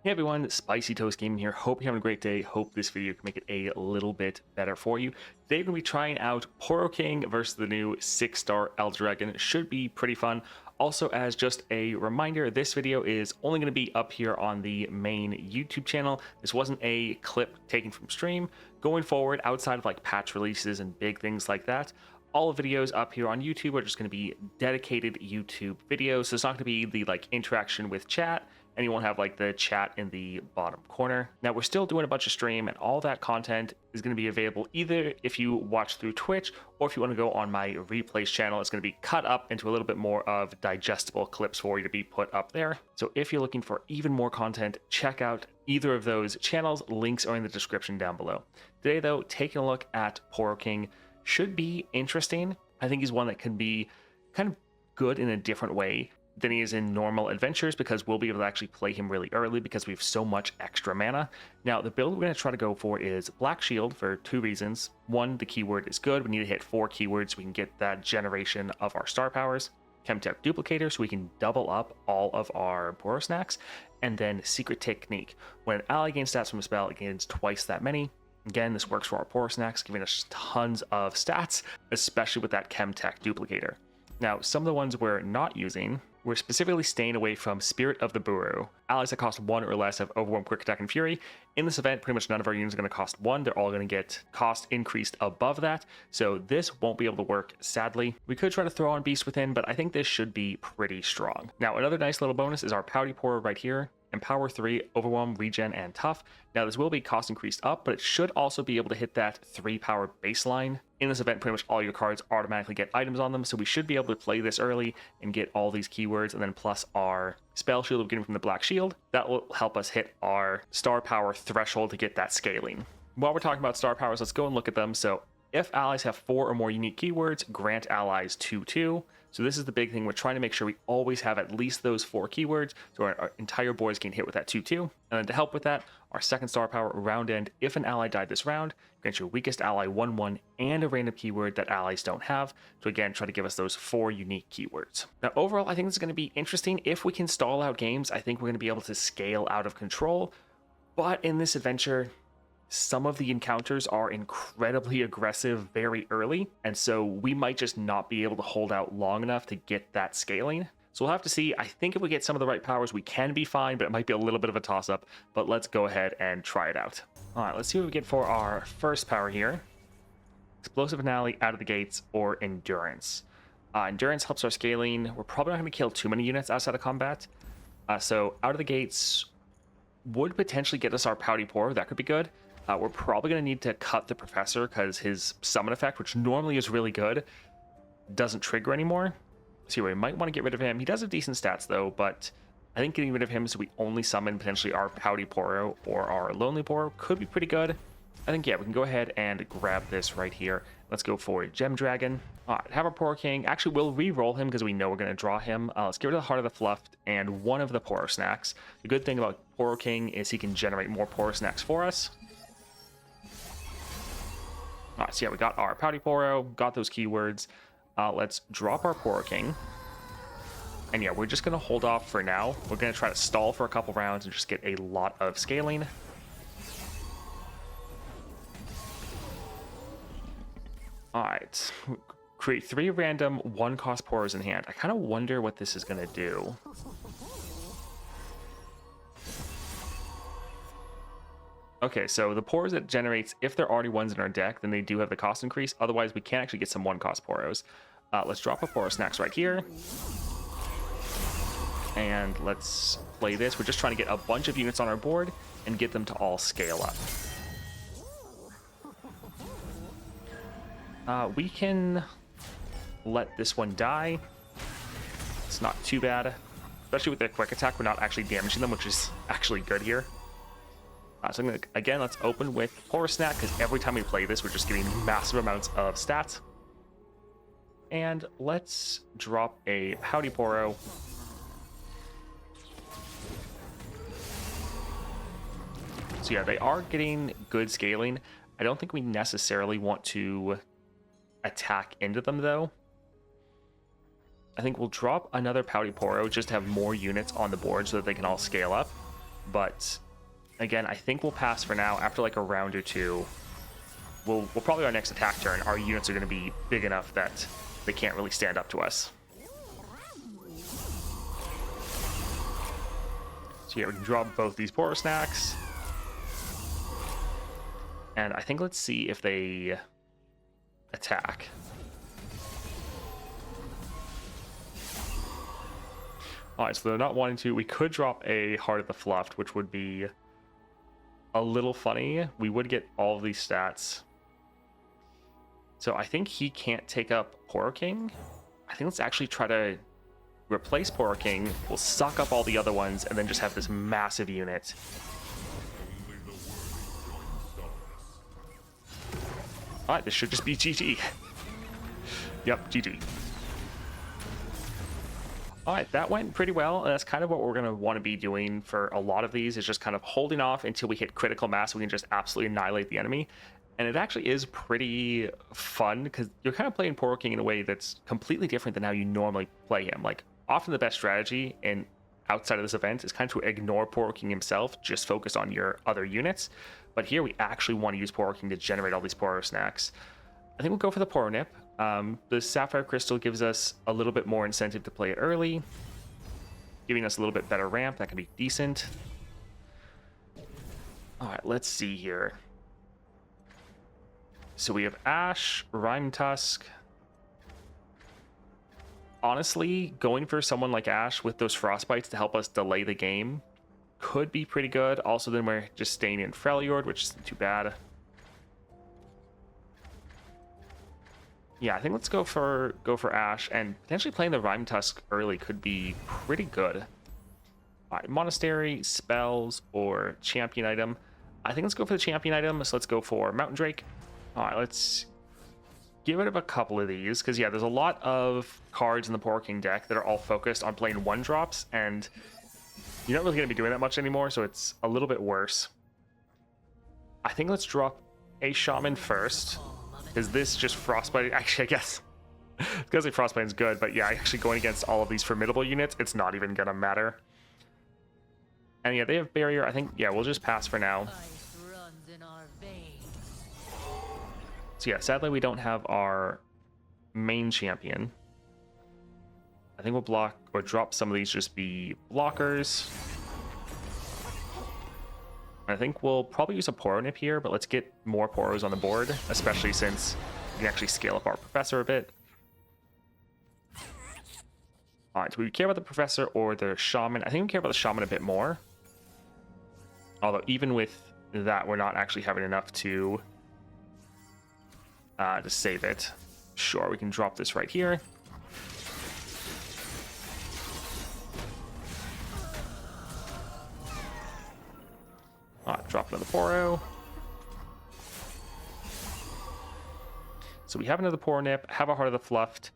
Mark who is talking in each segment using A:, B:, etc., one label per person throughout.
A: Hey everyone, Spicy Toast Gaming here. Hope you're having a great day. Hope this video can make it a little bit better for you. Today we're going to be trying out Poro King versus the new 6-star Elder Dragon. Should be pretty fun. Also, as just a reminder, this video is only going to be up here on the main YouTube channel. This wasn't a clip taken from stream. Going forward, outside of like patch releases and big things like that, all the videos up here on YouTube are just going to be dedicated YouTube videos. So it's not going to be the like interaction with chat, and you won't have like the chat in the bottom corner. Now we're still doing a bunch of stream, and all that content is going to be available either if you watch through Twitch, or if you want to go on my replays channel. It's going to be cut up into a little bit more of digestible clips for you to be put up there. So if you're looking for even more content, check out either of those channels. Links are in the description down below. Today though, taking a look at Poro King should be interesting. I think he's one that can be kind of good in a different way than he is in normal adventures, because we'll be able to actually play him really early because we have so much extra mana. Now, the build we're going to try to go for is Black Shield for two reasons. One, the keyword is good. We need to hit 4 keywords so we can get that generation of our star powers. Chemtech Duplicator so we can double up all of our Poro snacks. And then Secret Technique. When an ally gains stats from a spell, it gains twice that many. Again, this works for our Poro snacks, giving us tons of stats, especially with that Chemtech Duplicator. Now, some of the ones we're not using, we're specifically staying away from Spirit of the Poro. Allies that cost 1 or less have Overwhelm, Quick Attack, and Fury. In this event, pretty much none of our units are going to cost 1. They're all going to get cost increased above that. So this won't be able to work, sadly. We could try to throw on Beast Within, but I think this should be pretty strong. Now, another nice little bonus is our Pouty Poro right here. Empower 3, Overwhelm, Regen, and Tough. Now this will be cost increased up, but it should also be able to hit that 3 power baseline. In this event, pretty much all your cards automatically get items on them, so we should be able to play this early and get all these keywords, and then plus our spell shield we're getting from the Black Shield. That will help us hit our star power threshold to get that scaling. While we're talking about star powers, let's go and look at them. So if allies have 4 or more unique keywords, grant allies 2/2. So this is the big thing. We're trying to make sure we always have at least those 4 keywords, so our entire boards can hit with that 2/2. And then to help with that, our second star power, round end. If an ally died this round, grant your weakest ally 1/1 and a random keyword that allies don't have. So again, try to give us those 4 unique keywords. Now overall, I think this is going to be interesting. If we can stall out games, I think we're going to be able to scale out of control. But in this adventure, some of the encounters are incredibly aggressive very early, and so we might just not be able to hold out long enough to get that scaling. So we'll have to see. I think if we get some of the right powers, we can be fine, but it might be a little bit of a toss-up. But let's go ahead and try it out. All right, let's see what we get for our first power here. Explosive Finale, Out of the Gates, or Endurance. Endurance helps our scaling. We're probably not going to kill too many units outside of combat. So Out of the Gates would potentially get us our Pouty Poro. That could be good. We're probably going to need to cut the Professor because his summon effect, which normally is really good, doesn't trigger anymore. So we might want to get rid of him. He does have decent stats though, but I think getting rid of him so we only summon potentially our Pouty Poro or our Lonely Poro could be pretty good. I think, yeah, we can go ahead and grab this right here. Let's go for Gem Dragon. All right, have our Poro King. Actually, we'll re-roll him because we know we're going to draw him. Let's get rid of the Heart of the Fluff and one of the Poro Snacks. The good thing about Poro King is he can generate more Poro Snacks for us. All right, so yeah, we got our Pouty Poro, got those keywords. Let's drop our Poro King. And yeah, we're just going to hold off for now. We're going to try to stall for a couple rounds and just get a lot of scaling. All right, create 3 random 1-cost Poros in hand. I kind of wonder what this is going to do. Okay, so the Poros it generates, if they're already ones in our deck, then they do have the cost increase. Otherwise, we can actually get some 1-cost Poros. Let's drop a Poro Snacks right here. And let's play this. We're just trying to get a bunch of units on our board and get them to all scale up. We can let this one die. It's not too bad. Especially with their quick attack, we're not actually damaging them, which is actually good here. So I'm gonna, again, let's open with Poro Snack, because every time we play this, we're just getting massive amounts of stats. And let's drop a Pouty Poro. So yeah, they are getting good scaling. I don't think we necessarily want to attack into them, though. I think we'll drop another Pouty Poro just to have more units on the board so that they can all scale up. But again, I think we'll pass for now. After like a round or two, we'll probably our next attack turn, our units are going to be big enough that they can't really stand up to us. So yeah, we can drop both these Poro snacks. And I think let's see if they attack. All right, so they're not wanting to. We could drop a Heart of the Fluffed, which would be a little funny. We would get all of these stats. So I think he can't take up Poro King. I think let's actually try to replace Poro King. We'll suck up all the other ones and then just have this massive unit. All right, this should just be GG. Yep, GG. All right, that went pretty well. And that's kind of what we're going to want to be doing for a lot of these, is just kind of holding off until we hit critical mass. We can just absolutely annihilate the enemy. And it actually is pretty fun because you're kind of playing Poro King in a way that's completely different than how you normally play him. Like, often the best strategy in outside of this event is kind of to ignore Poro King himself, just focus on your other units. But here we actually want to use Poro King to generate all these Poro snacks. I think we'll go for the Poro Nip. The Sapphire Crystal gives us a little bit more incentive to play it early, giving us a little bit better ramp. That can be decent. All right, let's see here. So we have Ash, Rhyme Tusk. Honestly, going for someone like Ash with those Frostbites to help us delay the game could be pretty good. Also, then we're just staying in Freljord, which isn't too bad. Yeah, I think let's go for Ash, and potentially playing the Rhyme Tusk early could be pretty good. All right, Monastery, Spells, or Champion item. I think let's go for the Champion item, so let's go for Mountain Drake. All right, let's get rid of a couple of these, because yeah, there's a lot of cards in the Poro King deck that are all focused on playing one-drops, and you're not really going to be doing that much anymore, so it's a little bit worse. I think let's drop a Shaman first. Is this just Frostbite? Actually, I guess because like Frostbite is good, but yeah, actually going against all of these formidable units, it's not even gonna matter. And yeah, they have barrier. I think, yeah, we'll just pass for now. So yeah, sadly we don't have our main champion. I think we'll block or drop some of these, just be blockers. I think we'll probably use a Poro Nip here, but let's get more Poros on the board, especially since we can actually scale up our Professor a bit. All right, do we care about the Professor or the Shaman? I think we care about the Shaman a bit more. Although even with that, we're not actually having enough to save it. Sure, we can drop this right here. Drop another Poro. So we have another Poro Nip, have a Heart of the Fluffed.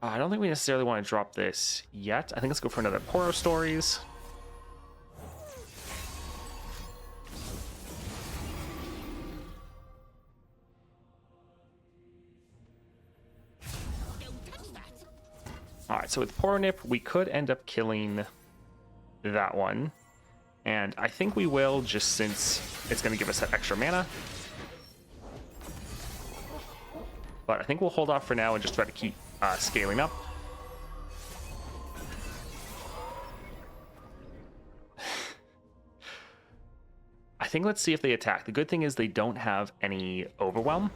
A: I don't think we necessarily want to drop this yet. I think let's go for another Poro Stories. All right, so with Poro Nip, we could end up killing that one. And I think we will, just since it's going to give us that extra mana. But I think we'll hold off for now and just try to keep scaling up. I think let's see if they attack. The good thing is they don't have any Overwhelm.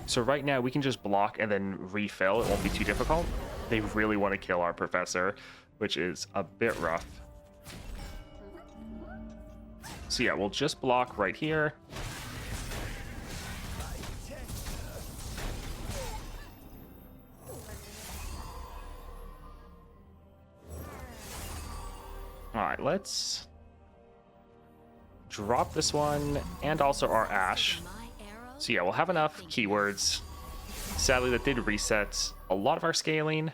A: So right now we can just block and then refill. It won't be too difficult. They really want to kill our Professor, which is a bit rough. So yeah, we'll just block right here. All right, let's drop this one and also our Ash. So yeah, we'll have enough keywords. Sadly, that did reset a lot of our scaling.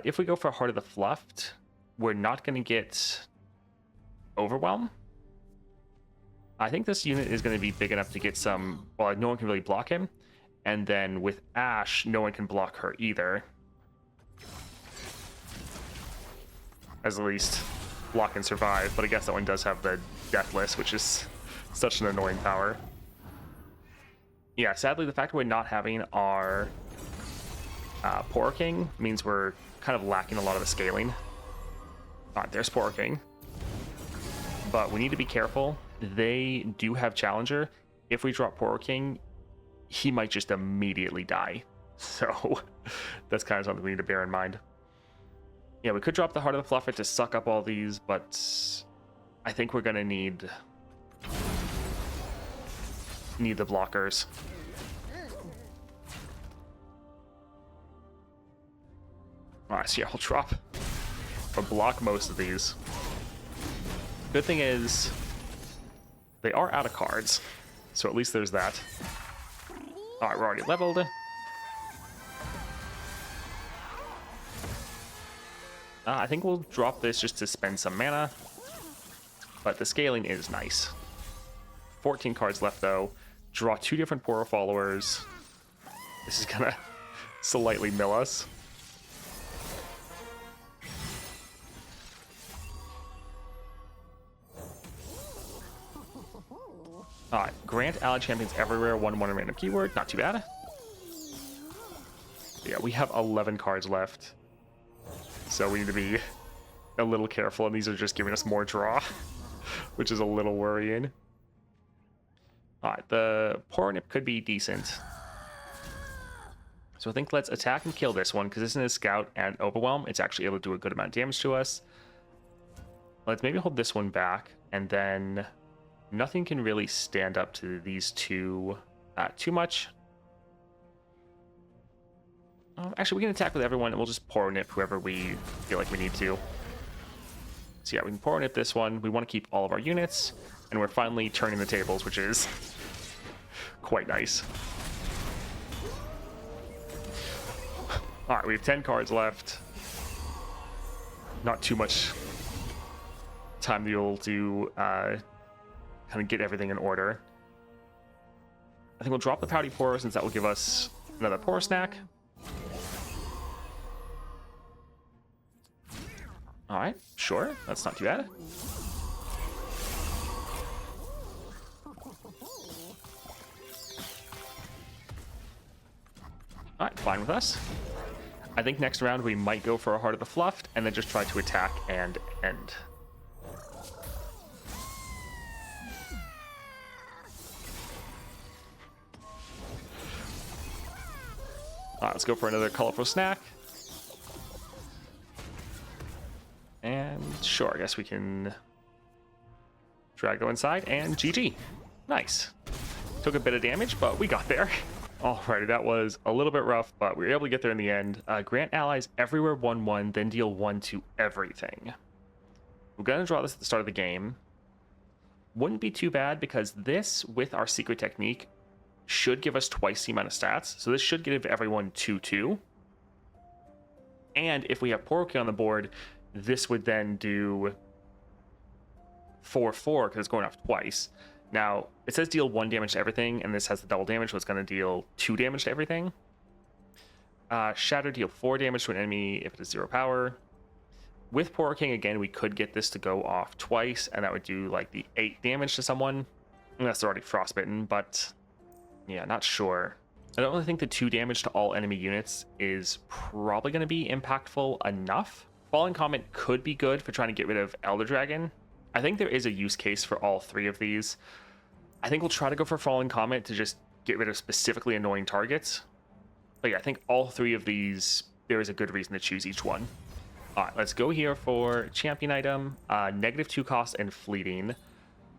A: If we go for Heart of the Fluffed, we're not going to get Overwhelm. I think this unit is going to be big enough to get some... Well, no one can really block him. And then with Ash, no one can block her either. as at least block and survive, but I guess that one does have the Deathless, which is such an annoying power. Yeah, sadly, the fact that we're not having our Poro King means we're kind of lacking a lot of the scaling. Alright, there's Poro King. But we need to be careful. They do have Challenger. If we drop Poro King, he might just immediately die. So that's kind of something we need to bear in mind. Yeah, we could drop the Heart of the Fluffer to suck up all these, but I think we're going to need the blockers. Alright, so yeah, we'll drop or block most of these. Good thing is they are out of cards, so at least there's that. Alright, we're already leveled. I think we'll drop this just to spend some mana, but the scaling is nice. 14 cards left though. Draw 2 different Poro followers. This is gonna slightly mill us. Alright, grant allied champions everywhere 1/1 random keyword. Not too bad. Yeah, we have 11 cards left. So we need to be a little careful, and these are just giving us more draw, which is a little worrying. Alright, the Poro Nip could be decent. So I think let's attack and kill this one, because this is Scout and Overwhelm. It's actually able to do a good amount of damage to us. Let's maybe hold this one back, and then nothing can really stand up to these two too much. Actually, we can attack with everyone, and we'll just Poro Nip whoever we feel like we need to. So yeah, we can Poro Nip this one. We want to keep all of our units, and we're finally turning the tables, which is quite nice. Alright, we have 10 cards left. Not too much time to be able to kind of get everything in order. I think we'll drop the Pouty Poro, since that will give us another Poro snack. Alright, sure. That's not too bad. Alright, fine with us. I think next round we might go for a Heart of the Fluffed, and then just try to attack and end. Alright, let's go for another colorful snack. And sure, I guess we can drag go inside, and GG. Nice. Took a bit of damage, but we got there. Alrighty, that was a little bit rough, but we were able to get there in the end. Grant allies everywhere 1/1, then deal 1 to everything. We're going to draw this at the start of the game. Wouldn't be too bad, because this, with our secret technique, should give us twice the amount of stats. So this should give everyone 2/2. And if we have Poro King on the board, this would then do 4/4, because it's going off twice. Now, it says deal 1 damage to everything, and this has the double damage, so it's going to deal 2 damage to everything. Shatter, deal 4 damage to an enemy if it is 0 power. With Poro King, again, we could get this to go off twice, and that would do like the 8 damage to someone. Unless they're already frostbitten, but yeah, not sure. I don't really think the 2 damage to all enemy units is probably going to be impactful enough. Falling Comet could be good for trying to get rid of Elder Dragon. I think there is a use case for all 3 of these. I think we'll try to go for Falling Comet to just get rid of specifically annoying targets. But yeah, I think all 3 of these, there is a good reason to choose each one. Alright, let's go here for Champion item, -2 cost and Fleeting.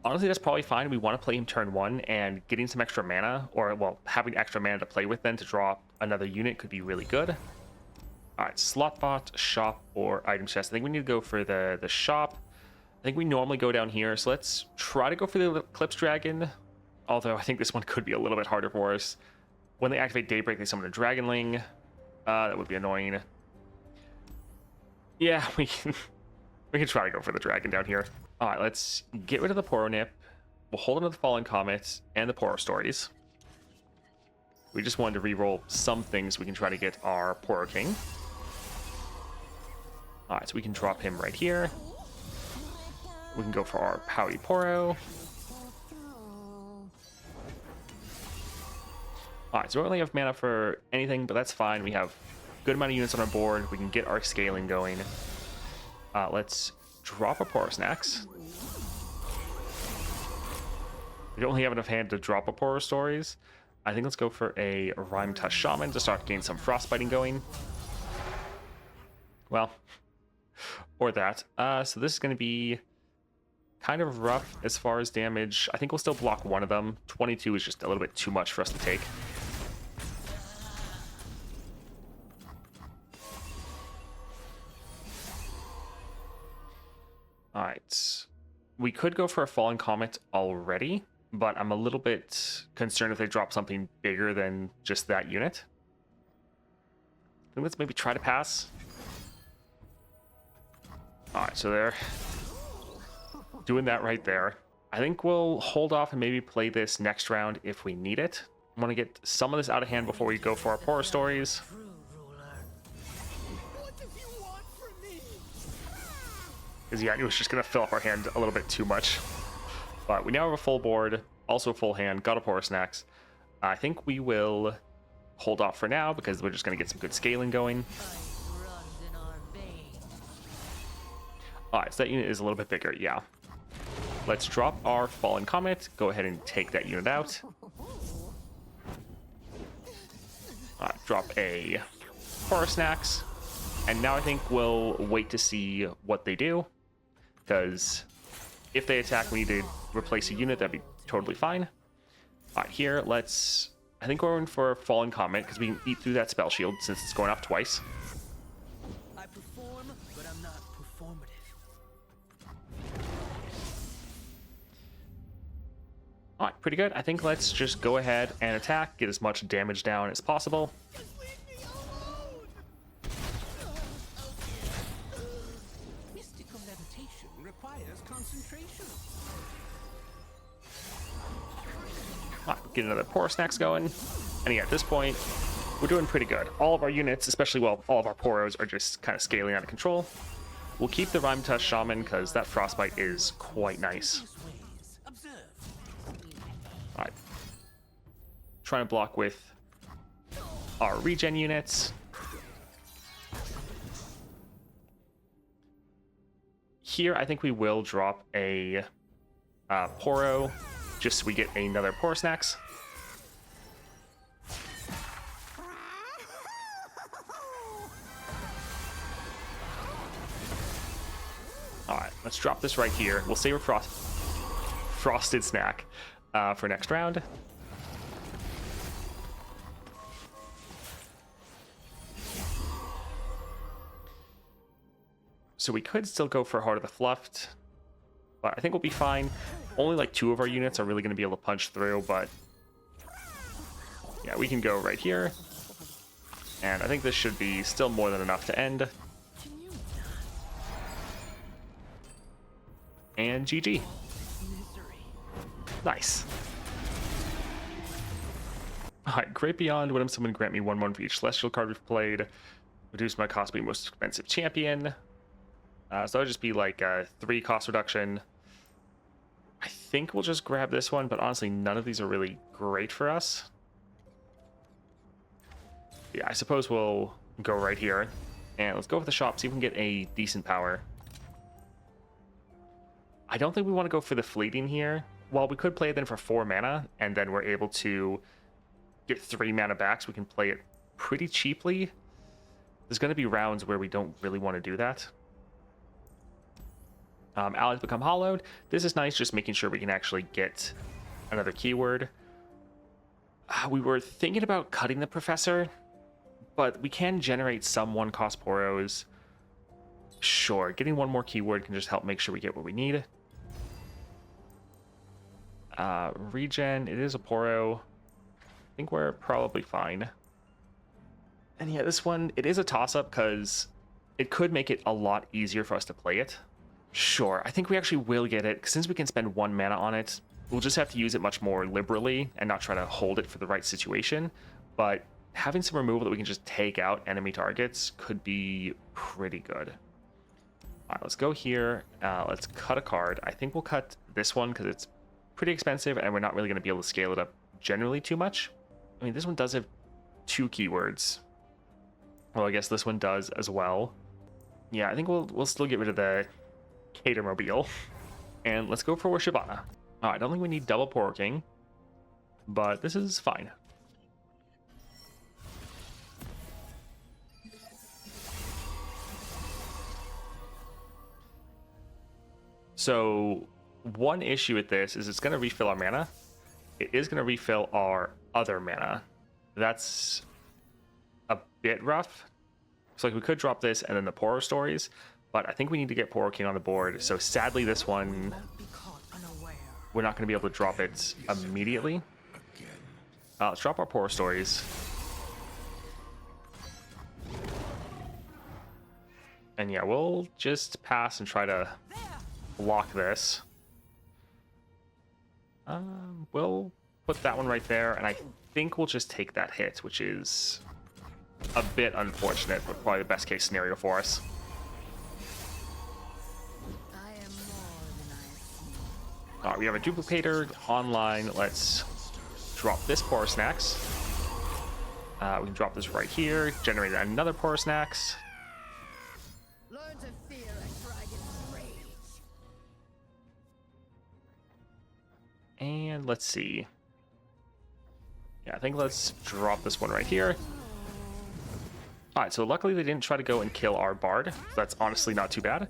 A: Honestly, that's probably fine. We want to play him turn 1, and getting some extra mana, or, well, having extra mana to play with then to draw another unit could be really good. Alright, Slotbot, Shop, or Item Chest. I think we need to go for the shop. I think we normally go down here, so let's try to go for the Eclipse Dragon. Although I think this one could be a little bit harder for us. When they activate Daybreak, they summon a Dragonling. That would be annoying. Yeah, we can try to go for the dragon down here. Alright, let's get rid of the Poro Nip. We'll hold on to the Fallen Comet and the Poro Stories. We just wanted to reroll some things we can try to get our Poro King. Alright, so we can drop him right here. We can go for our Pouty Poro. Alright, so we don't really have mana for anything, but that's fine. We have a good amount of units on our board. We can get our scaling going. Let's drop a Poro Snacks. We don't really have enough hand to drop a Poro Stories. I think let's go for a Rhyme Tusk Shaman to start getting some frostbiting going. Well, or that. So this is going to be kind of rough as far as damage. I think we'll still block one of them. 22 is just a little bit too much for us to take. Alright. We could go for a Fallen Comet already, but I'm a little bit concerned if they drop something bigger than just that unit. I think let's maybe try to pass. Alright, so they're doing that right there. I think we'll hold off and maybe play this next round if we need it. I want to get some of this out of hand before we go for our Poro Stories. Because yeah, it was just going to fill up our hand a little bit too much. But we now have a full board, also a full hand, got a Poro Snacks. I think we will hold off for now because we're just going to get some good scaling going. Alright, so that unit is a little bit bigger, yeah. Let's drop our Fallen Comet, go ahead and take that unit out. Alright, drop a Poro Snacks. And now I think we'll wait to see what they do. Because if they attack, we need to replace a unit, that'd be totally fine. Alright, here, let's... I think we're going for Fallen Comet, because we can eat through that spell shield since it's going off twice.
B: I perform, but I'm not performative.
A: Alright, pretty good. I think let's just go ahead and attack, get as much damage down as possible.
B: Mystical levitation requires concentration.
A: Alright, get another Poro Snacks going. And yeah, at this point, we're doing pretty good. All of our units, especially well, all of our Poros, are just kind of scaling out of control. We'll keep the Rhyme Tusk Shaman because that Frostbite is quite nice. Alright. Trying to block with our regen units. Here, I think we will drop a Poro, just so we get another Poro Snacks. Alright, let's drop this right here. We'll save a Frosted Snack for next round. So we could still go for Heart of the Fluffed, but I think we'll be fine. Only like 2 of our units are really going to be able to punch through, but yeah, we can go right here. And I think this should be still more than enough to end. And GG. Nice. Alright, Great Beyond. When someone grant me 1/1 for each Celestial card we've played. Reduce my cost to be most expensive champion. So that would just be like a 3 cost reduction. I think we'll just grab this one, but honestly, none of these are really great for us. Yeah, I suppose we'll go right here. And let's go with the shop, see if we can get a decent power. I don't think we want to go for the fleeting here. Well, we could play it then for 4 mana, and then we're able to get 3 mana back, so we can play it pretty cheaply. There's going to be rounds where we don't really want to do that. Allies become hollowed. This is nice, just making sure we can actually get another keyword. We were thinking about cutting the Professor, but we can generate some 1-cost Poros. Sure, getting 1 more keyword can just help make sure we get what we need. Regen, it is a Poro. I think we're probably fine. And yeah, this one, it is a toss-up because it could make it a lot easier for us to play it. Sure, I think we actually will get it. Since we can spend 1 mana on it, we'll just have to use it much more liberally and not try to hold it for the right situation. But having some removal that we can just take out enemy targets could be pretty good. All right, let's go here. Let's cut a card. I think we'll cut this one because it's pretty expensive and we're not really going to be able to scale it up generally too much. I mean, this one does have 2 keywords. Well, I guess this one does as well. Yeah, I think we'll still get rid of the Catermobile. And let's go for Shyvana. All right, I don't think we need double Poro King, but this is fine. So one issue with this is it's going to refill our mana. It is going to refill our other mana. That's a bit rough. So like we could drop this and then the Poro stories, but I think we need to get Poro King on the board. So sadly, this one, we're not going to be able to drop it immediately. Let's drop our Poro stories. And yeah, we'll just pass and try to block this. We'll put that one right there, and I think we'll just take that hit, which is a bit unfortunate, but probably the best case scenario for us. All right, we have a duplicator online. Let's drop this Poro Snacks. We can drop this right here, generate another Poro Snacks.
B: Learn to fear a dragon's rage.
A: And let's see. Yeah, I think let's drop this one right here. All right, so luckily they didn't try to go and kill our Bard. So that's honestly not too bad.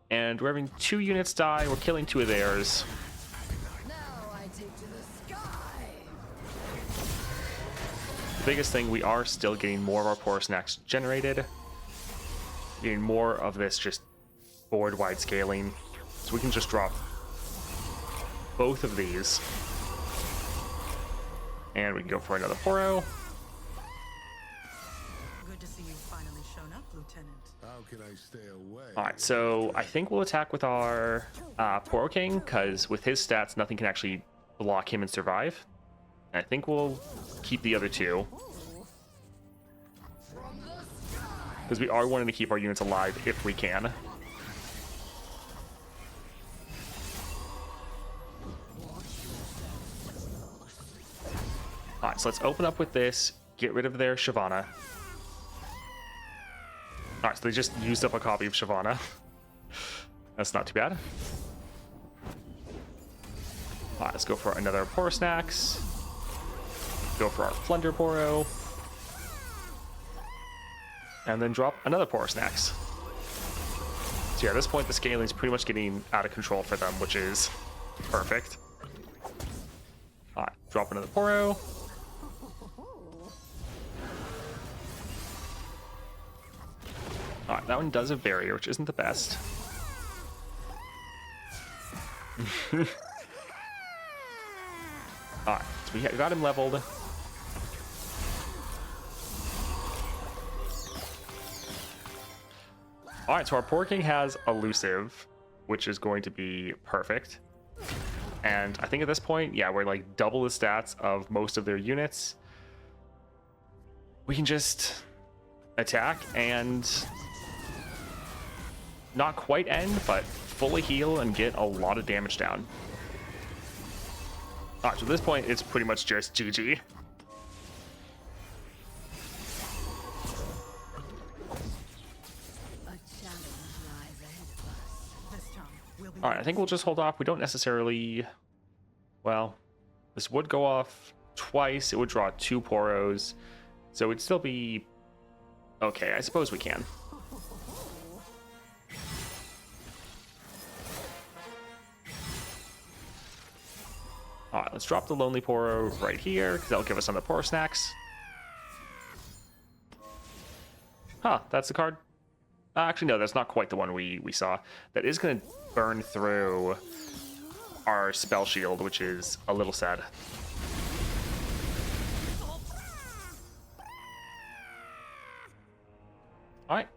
A: And we're having 2 units die. We're killing 2 of theirs.
B: Now I take to the sky.
A: The biggest thing, we are still getting more of our Poro Snacks generated. Getting more of this just board-wide scaling. So we can just drop both of these. And we can go for another Poro.
C: Good to see you finally shown up, Lieutenant.
D: How can I stay away?
A: Alright, so I think we'll attack with our Poro King, because with his stats, nothing can actually block him and survive. And I think we'll keep the other 2. Because we are wanting to keep our units alive if we can. Alright, so let's open up with this, get rid of their Shyvana. Alright, so they just used up a copy of Shyvana. That's not too bad. Alright, let's go for another Poro Snacks. Go for our Plunder Poro. And then drop another Poro Snacks. So yeah, at this point the scaling is pretty much getting out of control for them, which is perfect. Alright, drop another Poro. Alright, that one does a barrier, which isn't the best. Alright, so we got him leveled. Alright, so our Poro King has Elusive, which is going to be perfect. And I think at this point, yeah, we're like double the stats of most of their units. We can just attack and not quite end, but fully heal and get a lot of damage down. Alright, so at this point, it's pretty much just GG. Alright, I think we'll just hold off. We don't necessarily... Well, this would go off twice. It would draw 2 Poros. So it'd still be... Okay, I suppose we can. Alright, let's drop the Lonely Poro right here, because that'll give us some of the Poro Snacks. Huh, that's the card. Actually, no, that's not quite the one we saw. That is going to burn through our spell shield, which is a little sad. Alright.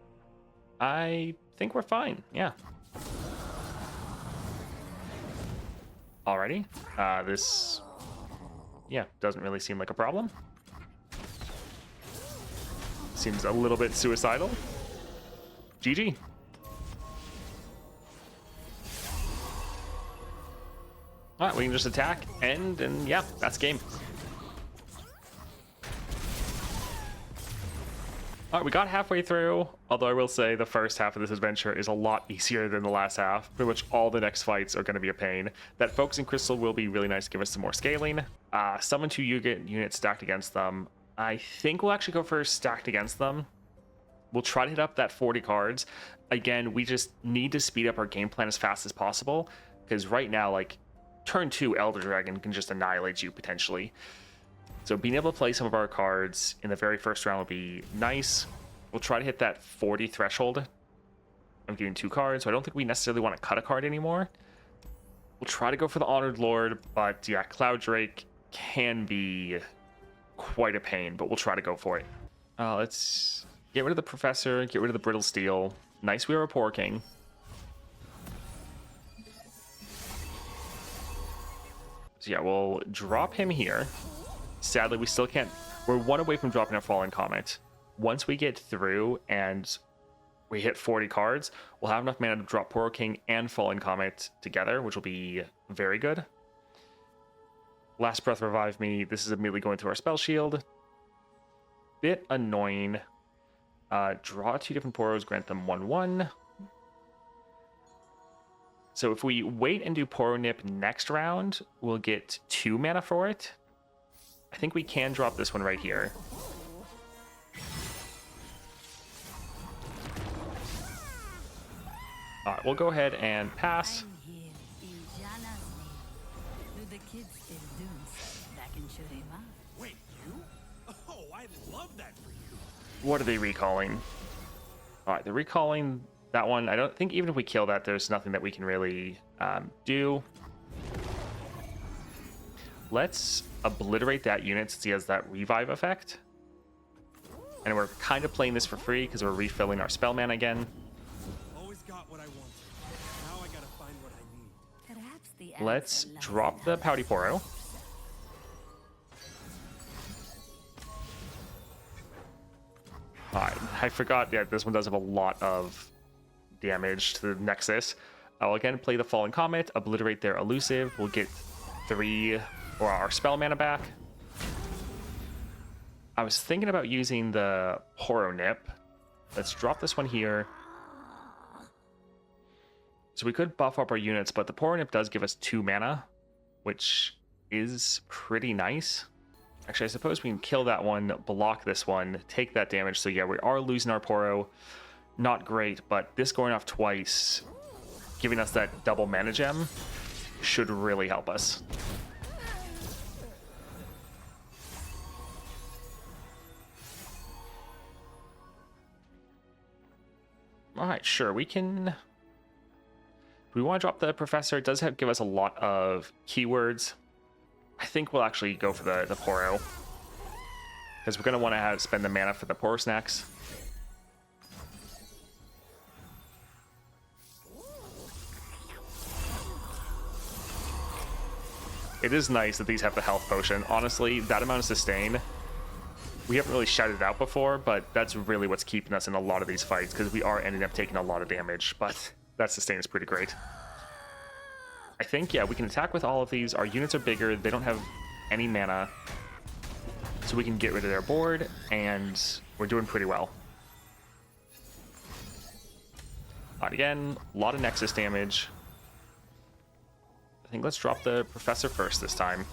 A: I think we're fine, yeah. Alrighty. This, yeah, doesn't really seem like a problem. Seems a little bit suicidal. GG. All right, we can just attack, and yeah, that's game. All right, we got halfway through, although I will say the first half of this adventure is a lot easier than the last half. Pretty much all the next fights are going to be a pain. That Focusing Crystal will be really nice to give us some more scaling. Summon 2 units stacked against them. I think we'll actually go for stacked against them. We'll try to hit up that 40 cards. Again, we just need to speed up our game plan as fast as possible, because right now, like, turn 2 Elder Dragon can just annihilate you potentially. So being able to play some of our cards in the very first round will be nice. We'll try to hit that 40 threshold. I'm getting 2 cards, so I don't think we necessarily want to cut a card anymore. We'll try to go for the Honored Lord, but yeah, Cloud Drake can be quite a pain, but we'll try to go for it. Let's get rid of the Professor, get rid of the Brittle Steel. Nice, we are a Poro King. So yeah, we'll drop him here. Sadly, we still can't. We're 1 away from dropping our Fallen Comet. Once we get through and we hit 40 cards, we'll have enough mana to drop Poro King and Fallen Comet together, which will be very good. Last Breath Revive Me. This is immediately going through our Spell Shield. Bit annoying. Draw 2 different Poros, grant them 1/1. So if we wait and do Poro Nip next round, we'll get 2 mana for it. I think we can drop this one right here. All right, we'll go ahead and pass.
B: Wait, you? Oh, I love that for you.
A: What are they recalling? All right, they're recalling that one. I don't think even if we kill that, there's nothing that we can really do. Let's obliterate that unit since he has that revive effect. And we're kind of playing this for free because we're refilling our spell mana again.
B: Always got what I wanted. Now I gotta find what I need.
C: Perhaps the
A: Let's
C: answer lies
A: drop
C: in
A: the
C: our
A: Pouty Poro. Alright, I forgot, yeah, this one does have a lot of damage to the Nexus. I'll again play the Fallen Comet, obliterate their elusive. We'll get 3 or our spell mana back. I was thinking about using the Poro Nip. Let's drop this one here. So we could buff up our units, but the Poro Nip does give us 2 mana, which is pretty nice. Actually, I suppose we can kill that one, block this one, take that damage. So yeah, we are losing our Poro. Not great, but this going off twice, giving us that double mana gem, should really help us. All right, sure, we can. We want to drop the Professor. It does give us a lot of keywords. I think we'll actually go for the Poro, because we're going to want to spend the mana for the Poro Snacks. It is nice that these have the health potion. Honestly, that amount of sustain, we haven't really shouted it out before, but that's really what's keeping us in a lot of these fights, because we are ending up taking a lot of damage, but that sustain is pretty great. I think, yeah, we can attack with all of these. Our units are bigger. They don't have any mana, so we can get rid of their board, and we're doing pretty well. All right, again, a lot of Nexus damage. I think let's drop the Professor first this time.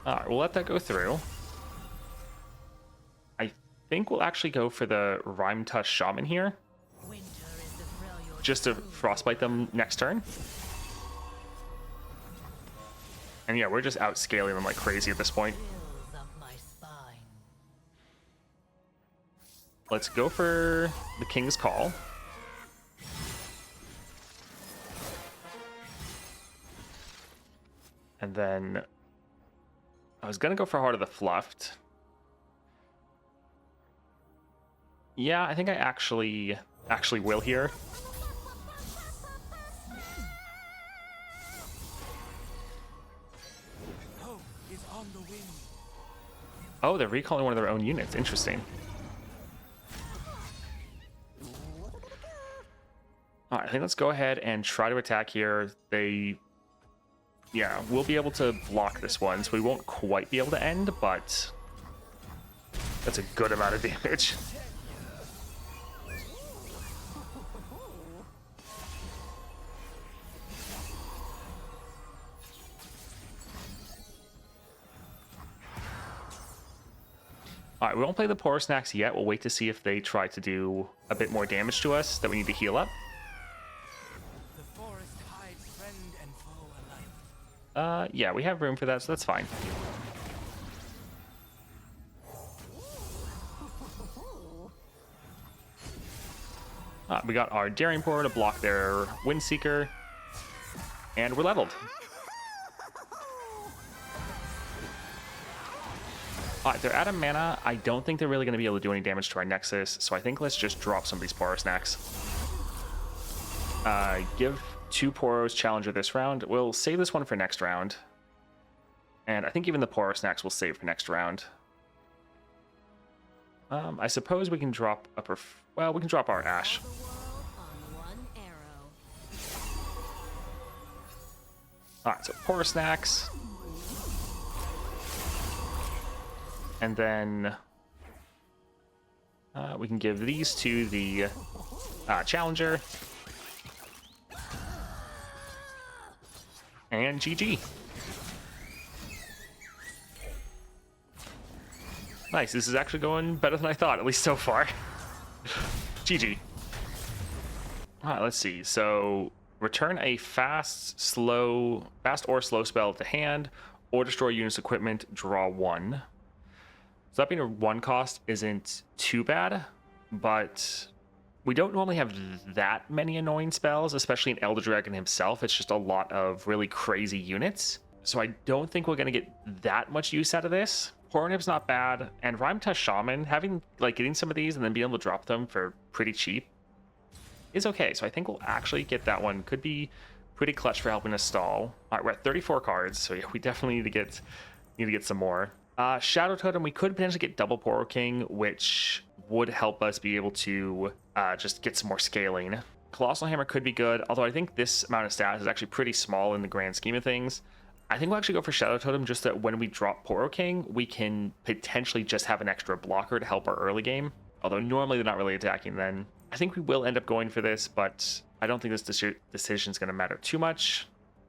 A: Alright, we'll let that go through. I think we'll actually go for the Rhyme Tush Shaman here, just to frostbite them next turn. And yeah, we're just outscaling them like crazy at this point. Let's go for the King's Call. And then I was gonna go for Heart of the Fluffed. Yeah, I think I actually will here.
B: Hope is on the wind.
A: Oh, they're recalling one of their own units. Interesting. All right, I think let's go ahead and try to attack here. Yeah, we'll be able to block this one, so we won't quite be able to end, but that's a good amount of damage. All right, we won't play the Poro Snacks yet. We'll wait to see if they try to do a bit more damage to us that we need to heal up.
B: The forest hides friend and foe alike.
A: Yeah, we have room for that, so that's fine. We got our Daring Poro to block their Windseeker, and we're leveled. Alright, they're out of mana. I don't think they're really going to be able to do any damage to our Nexus, so I think let's just drop some of these Poro Snacks. Give 2 Poros Challenger this round. We'll save this one for next round. And I think even the Poro Snacks we'll save for next round. I suppose we can drop well, we can drop our Ash. Alright, so Poro Snacks. And then we can give these to the Challenger. And GG. Nice, this is actually going better than I thought, at least so far. GG. Alright, let's see. So, return a fast or slow spell to hand, or destroy unit's equipment, draw 1. So that being a 1 cost isn't too bad, but we don't normally have that many annoying spells, especially in Elder Dragon himself. It's just a lot of really crazy units. So I don't think we're going to get that much use out of this. Hornib's not bad, and Rhyme Tush Shaman, getting some of these and then being able to drop them for pretty cheap is okay. So I think we'll actually get that one. Could be pretty clutch for helping us stall. All right, we're at 34 cards, so yeah, we definitely need to get some more. Shadow Totem, we could potentially get double Poro King, which would help us be able to just get some more scaling. Colossal Hammer could be good, although I think this amount of stats is actually pretty small in the grand scheme of things. I think we'll actually go for Shadow Totem just that when we drop Poro King, we can potentially just have an extra blocker to help our early game. Although normally they're not really attacking then. I think we will end up going for this, but I don't think this decision is going to matter too much.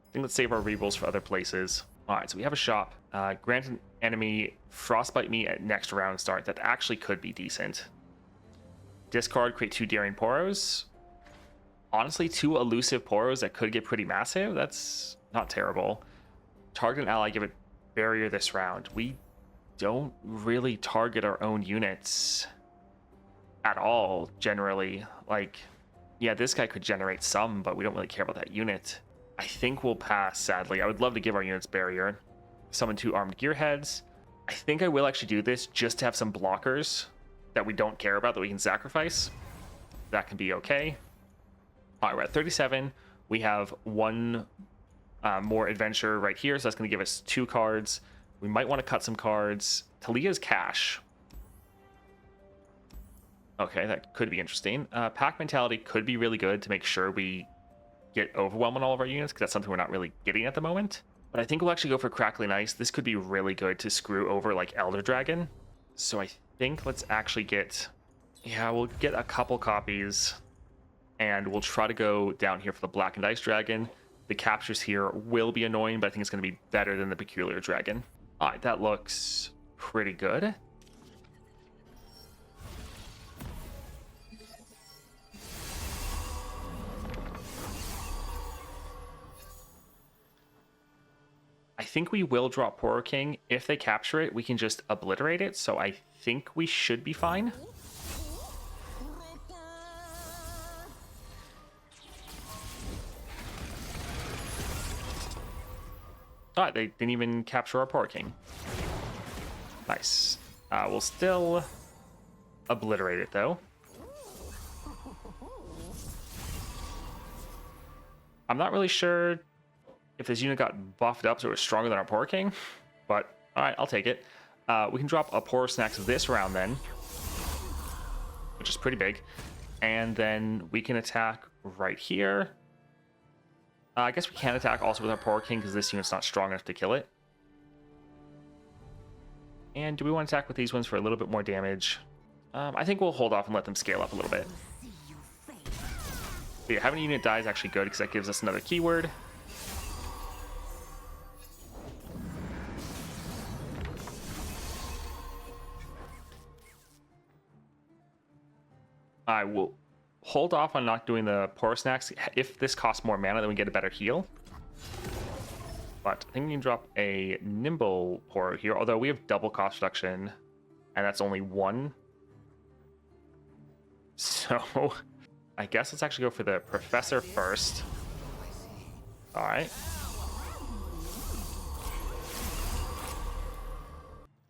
A: I think let's save our rerolls for other places. All right, so we have a shop. Grant an enemy Frostbite me at next round start. That actually could be decent. Discard, create 2 Daring Poros. Honestly, 2 elusive Poros that could get pretty massive. That's not terrible. Target an ally, give it barrier this round. We don't really target our own units at all, generally. Like, yeah, this guy could generate some, but we don't really care about that unit. I think we'll pass, sadly. I would love to give our units barrier. Summon 2 armed gearheads. I think I will actually do this just to have some blockers that we don't care about that we can sacrifice. That can be okay. All right, we're at 37. We have 1 more adventure right here, so that's going to give us 2 cards. We might want to cut some cards. Talia's Cash. Okay, that could be interesting. Pack Mentality could be really good to make sure we get overwhelm on all of our units, because that's something we're not really getting at the moment. But I think we'll actually go for Crackling Ice. This could be really good to screw over like Elder Dragon. So I think let's actually get... Yeah, we'll get a couple copies. And we'll try to go down here for the Blackened Ice Dragon. The captures here will be annoying, but I think it's going to be better than the Peculiar Dragon. Alright, that looks pretty good. I think we will drop Poro King. If they capture it, we can just obliterate it, so I think we should be fine. Ah, they didn't even capture our Poro King. Nice. We'll still obliterate it, though. I'm not really sure if this unit got buffed up so it was stronger than our Poro King, but alright, I'll take it. We can drop a Poro Snacks this round then, which is pretty big. And then we can attack right here. I guess we can attack also with our Poro King because this unit's not strong enough to kill it. And do we want to attack with these ones for a little bit more damage? I think we'll hold off and let them scale up a little bit. But yeah, having a unit die is actually good because that gives us another keyword. I will hold off on not doing the Poro Snacks. If this costs more mana, then we get a better heal. But I think we can drop a Nimble Poro here, although we have double cost reduction, and that's only one. So I guess let's actually go for the Professor first. All right.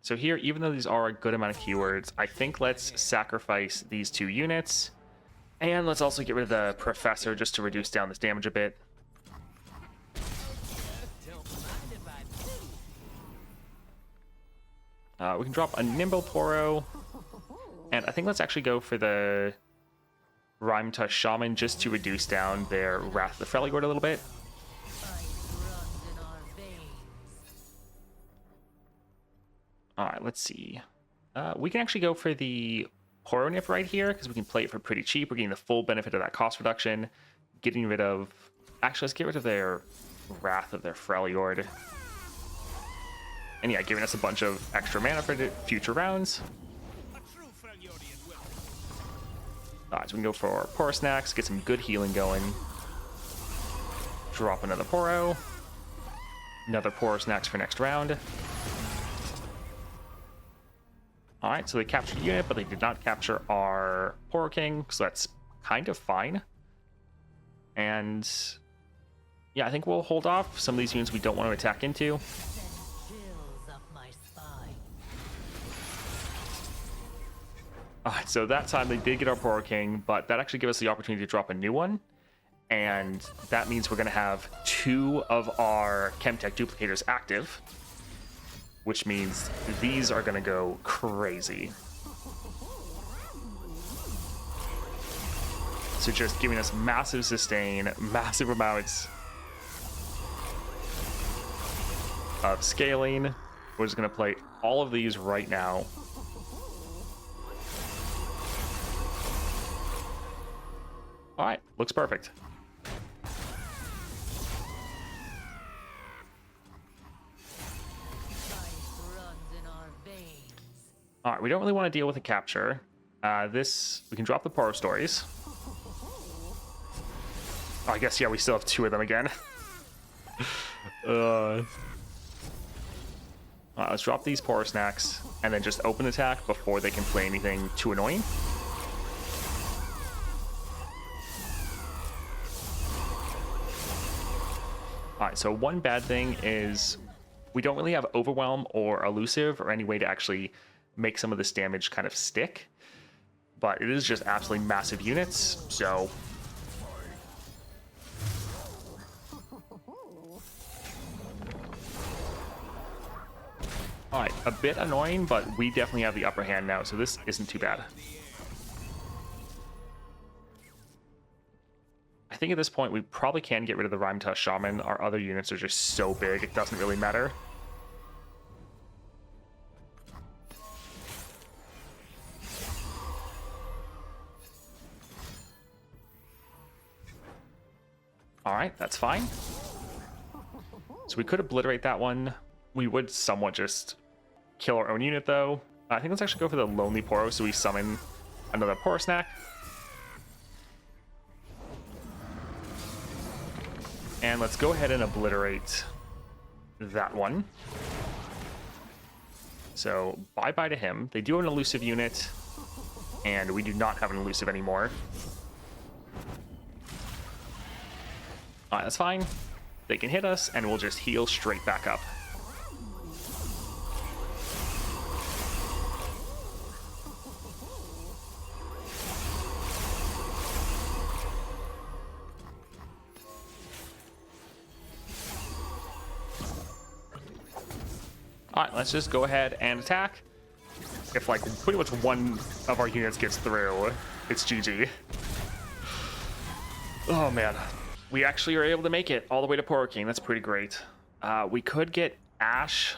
A: So here, even though these are a good amount of keywords, I think let's sacrifice these 2 units. And let's also get rid of the Professor just to reduce down this damage a bit. We can drop a Nimble Poro. And I think let's actually go for the Rhyme Tush Shaman just to reduce down their Wrath of the Freljord a little bit. Alright, let's see. We can actually go for the Poro Nip right here because we can play it for pretty cheap. We're getting the full benefit of that cost reduction. Getting rid of... Actually, let's get rid of their Wrath of their Freljord. And yeah, giving us a bunch of extra mana for the future rounds. Alright, so we can go for Poro Snacks, get some good healing going. Drop another Poro. Another Poro Snacks for next round. Alright, so they captured a unit, but they did not capture our Poro King, so that's kind of fine. And yeah, I think we'll hold off. Some of these units we don't want to attack into. Alright, so that time they did get our Poro King, but that actually gave us the opportunity to drop a new one. And that means we're going to have 2 of our Chemtech duplicators active, which means these are going to go crazy. So just giving us massive sustain, massive amounts of scaling. We're just going to play all of these right now. All right, looks perfect. All right, we don't really want to deal with a capture. This, we can drop the Poro Stories. Oh, I guess, yeah, we still have 2 of them again. All right, let's drop these Poro Snacks and then just open attack before they can play anything too annoying. Alright, so one bad thing is we don't really have Overwhelm or Elusive or any way to actually make some of this damage kind of stick. But it is just absolutely massive units, so... Alright, a bit annoying, but we definitely have the upper hand now, so this isn't too bad. I think at this point we probably can get rid of the Rhyme Tush Shaman. Our other units are just so big, it doesn't really matter. Alright, that's fine. So we could obliterate that one. We would somewhat just kill our own unit though. I think let's actually go for the Lonely Poro so we summon another Poro Snack. And let's go ahead and obliterate that one. So bye-bye to him. They do have an elusive unit, and we do not have an elusive anymore. Alright, that's fine. They can hit us, and we'll just heal straight back up. All right, let's just go ahead and attack. If like pretty much one of our units gets through, it's GG. Oh man, we actually are able to make it all the way to Poro King. That's pretty great. We could get Ash.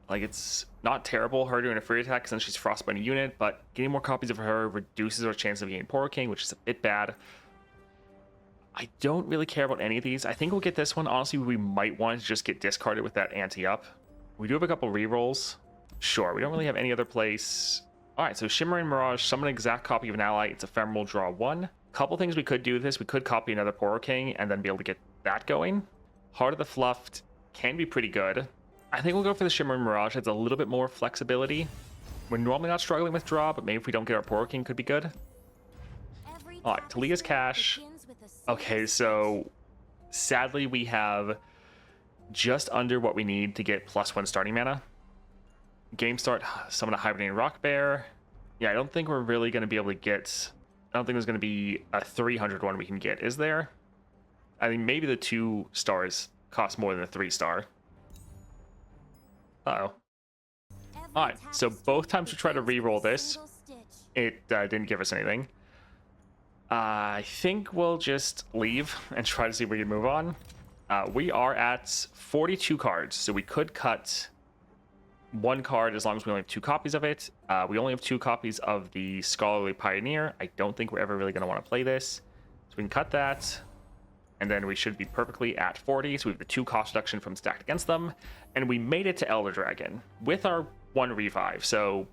A: Like, it's not terrible, her doing a free attack since she's frostbite unit, but getting more copies of her reduces our chance of getting Poro King, which is a bit bad. I don't really care about any of these. I think we'll get this one. Honestly, we might want to just get discarded with that anti-up. We do have a couple rerolls. Sure, we don't really have any other place. All right, so Shimmering Mirage, summon an exact copy of an ally. It's ephemeral, draw 1. Couple things we could do with this. We could copy another Poro King and then be able to get that going. Heart of the Fluffed can be pretty good. I think we'll go for the Shimmering Mirage. It's a little bit more flexibility. We're normally not struggling with draw, but maybe if we don't get our Poro King, could be good. All right, Talia's Cash. Okay, so sadly we have just under what we need to get +1 starting mana. Game start, summon a Hibernating Rock Bear. Yeah, I don't think we're really going to be able to get... I don't think there's going to be a 300 one we can get, is there? I mean, maybe the 2 stars cost more than the 3-star. Uh-oh. Alright, so both times we try to re-roll this, it didn't give us anything. I think we'll just leave and try to see if we can move on. We are at 42 cards, so we could cut 1 card as long as we only have 2 copies of it. We only have 2 copies of the Scholarly Pioneer. I don't think we're ever really going to want to play this. So we can cut that, and then we should be perfectly at 40. So we have the 2 cost reduction from stacked against them, and we made it to Elder Dragon with our 1 revive. So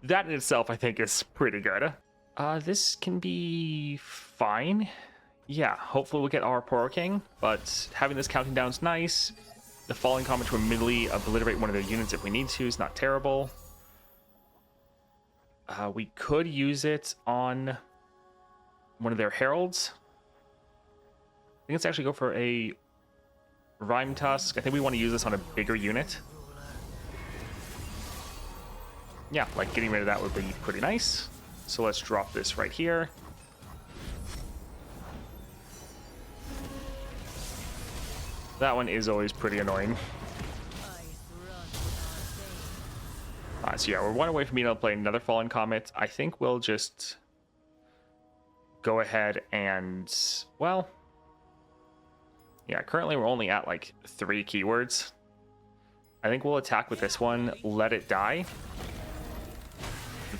A: that in itself, I think, is pretty good. This can be fine. Yeah, hopefully we'll get our Poro King, but having this counting down is nice. The Falling Comet to immediately obliterate one of their units if we need to is not terrible. We could use it on one of their Heralds. I think let's actually go for a Rhyme Tusk. I think we want to use this on a bigger unit. Yeah, like getting rid of that would be pretty nice. So let's drop this right here. That one is always pretty annoying. Alright, so yeah, we're 1 away from being able to play another Fallen Comet. I think we'll just go ahead and, well, yeah, currently we're only at like 3 keywords. I think we'll attack with this one, let it die.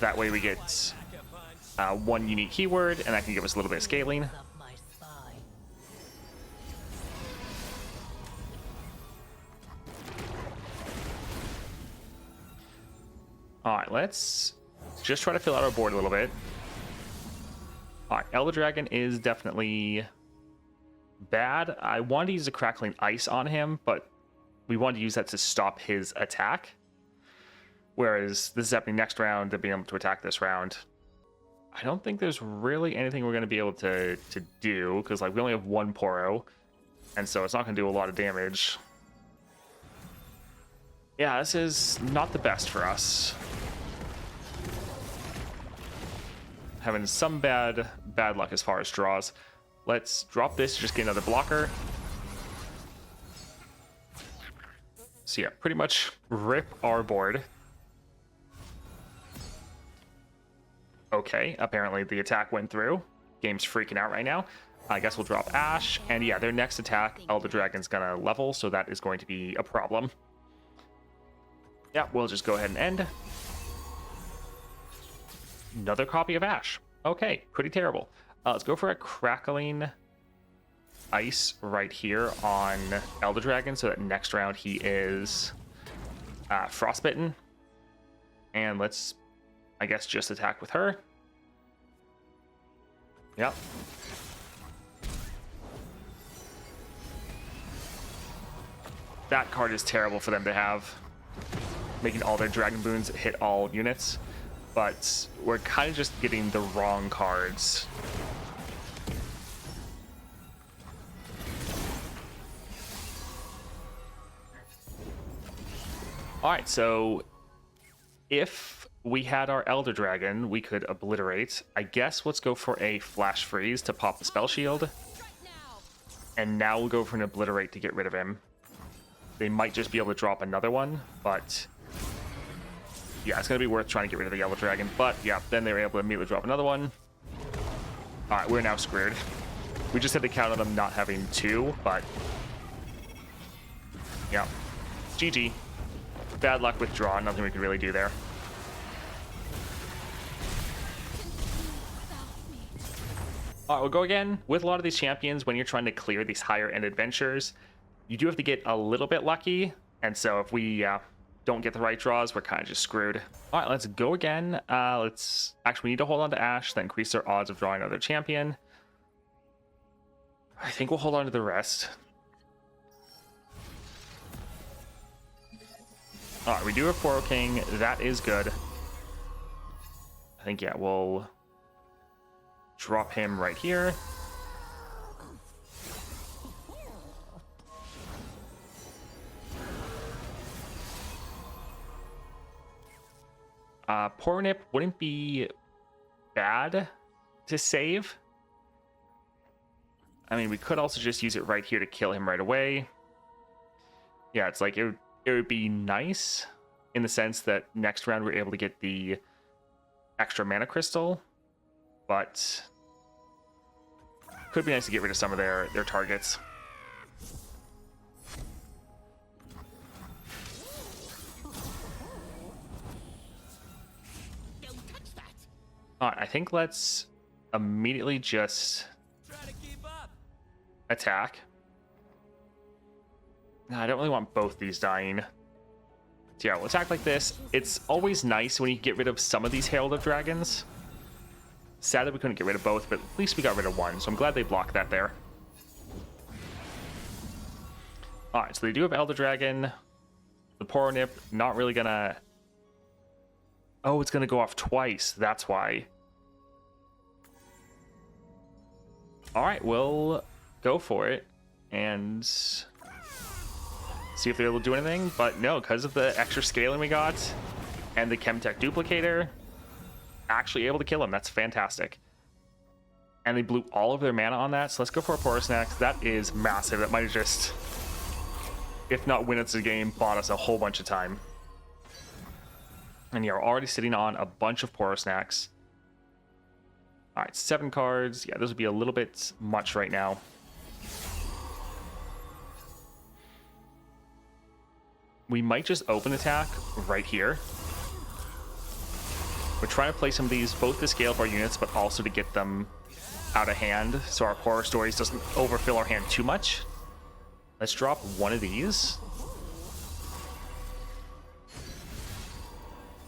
A: That way we get 1 unique keyword, and that can give us a little bit of scaling. Alright, let's just try to fill out our board a little bit. Alright, Elder Dragon is definitely bad. I wanted to use a Crackling Ice on him, but we wanted to use that to stop his attack. Whereas this is happening next round to be able to attack this round. I don't think there's really anything we're going to be able to do, because like we only have 1 Poro, and so it's not going to do a lot of damage. Yeah, this is not the best for us. Having some bad luck as far as draws. Let's drop this, just get another blocker. So yeah, pretty much rip our board. Okay, apparently the attack went through. Game's freaking out right now. I guess we'll drop Ash. And yeah, their next attack, Elder Dragon's gonna level, so that is going to be a problem. Yeah, we'll just go ahead and end. Another copy of Ash. Okay, pretty terrible. Let's go for a Crackling Ice right here on Elder Dragon, so that next round he is Frostbitten. And let's, I guess, just attack with her. Yep. That card is terrible for them to have, making all their Dragon Boons hit all units. But we're kind of just getting the wrong cards. Alright, so if we had our Elder Dragon, we could obliterate. I guess let's go for a Flash Freeze to pop the Spell Shield. And now we'll go for an Obliterate to get rid of him. They might just be able to drop another one, but yeah, it's going to be worth trying to get rid of the Yellow Dragon. But yeah, then they were able to immediately drop another one. All right, we're now screwed. We just had to count on them not having two, but yeah, GG. Bad luck with draw, nothing we can really do there. All right, we'll go again. With a lot of these champions, when you're trying to clear these higher end adventures, you do have to get a little bit lucky. And so if we don't get the right draws, we're kind of just screwed. All right, let's go again. We need to hold on to Ashe, that increase our odds of drawing another champion. I think we'll hold on to the rest. All right, we do have Poro King. That is good. I think, yeah, we'll drop him right here. Poro Nip wouldn't be bad to save. I mean, we could also just use it right here to kill him right away. Yeah, it's like it would be nice in the sense that next round we're able to get the extra mana crystal, but could be nice to get rid of some of their targets. All right, I think let's immediately just attack. No, I don't really want both these dying. So yeah, we'll attack like this. It's always nice when you get rid of some of these Herald of Dragons. Sad that we couldn't get rid of both, but at least we got rid of one, so I'm glad they blocked that there. Alright, so they do have Elder Dragon. The Poro Nip, not really gonna... Oh, it's gonna go off twice, that's why. Alright, we'll go for it, and see if they're able to do anything, but no, because of the extra scaling we got, and the Chemtech Duplicator, actually able to kill him. That's fantastic. And they blew all of their mana on that, so let's go for a Porous next. That is massive. That might have just, if not win us the game, bought us a whole bunch of time. And yeah, we're already sitting on a bunch of Porous snacks. All right, 7 cards. Yeah, this would be a little bit much right now. We might just open attack right here. We're trying to play some of these both to scale up our units, but also to get them out of hand so our horror stories doesn't overfill our hand too much. Let's drop one of these.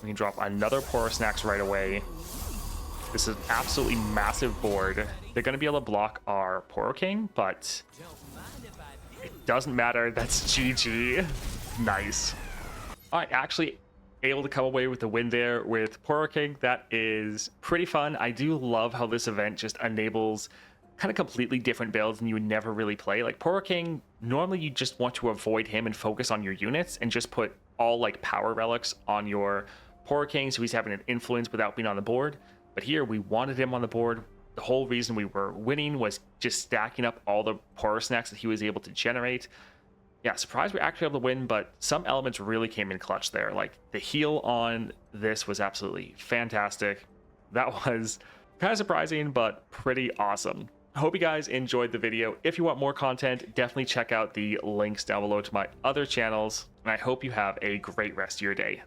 A: We can drop another Poro Snacks right away. This is an absolutely massive board. They're going to be able to block our Poro King, but it doesn't matter. That's GG. Nice. All right, actually able to come away with the win there with Poro King. That is pretty fun. I do love how this event just enables kind of completely different builds than you would never really play. Like Poro King, normally you just want to avoid him and focus on your units and just put all like power relics on your Poro King so he's having an influence without being on the board. But here we wanted him on the board. The whole reason we were winning was just stacking up all the Poro Snacks that he was able to generate. Yeah, surprised we actually able to win, but some elements really came in clutch there. Like the heal on this was absolutely fantastic. That was kind of surprising, but pretty awesome. I hope you guys enjoyed the video. If you want more content, definitely check out the links down below to my other channels. And I hope you have a great rest of your day.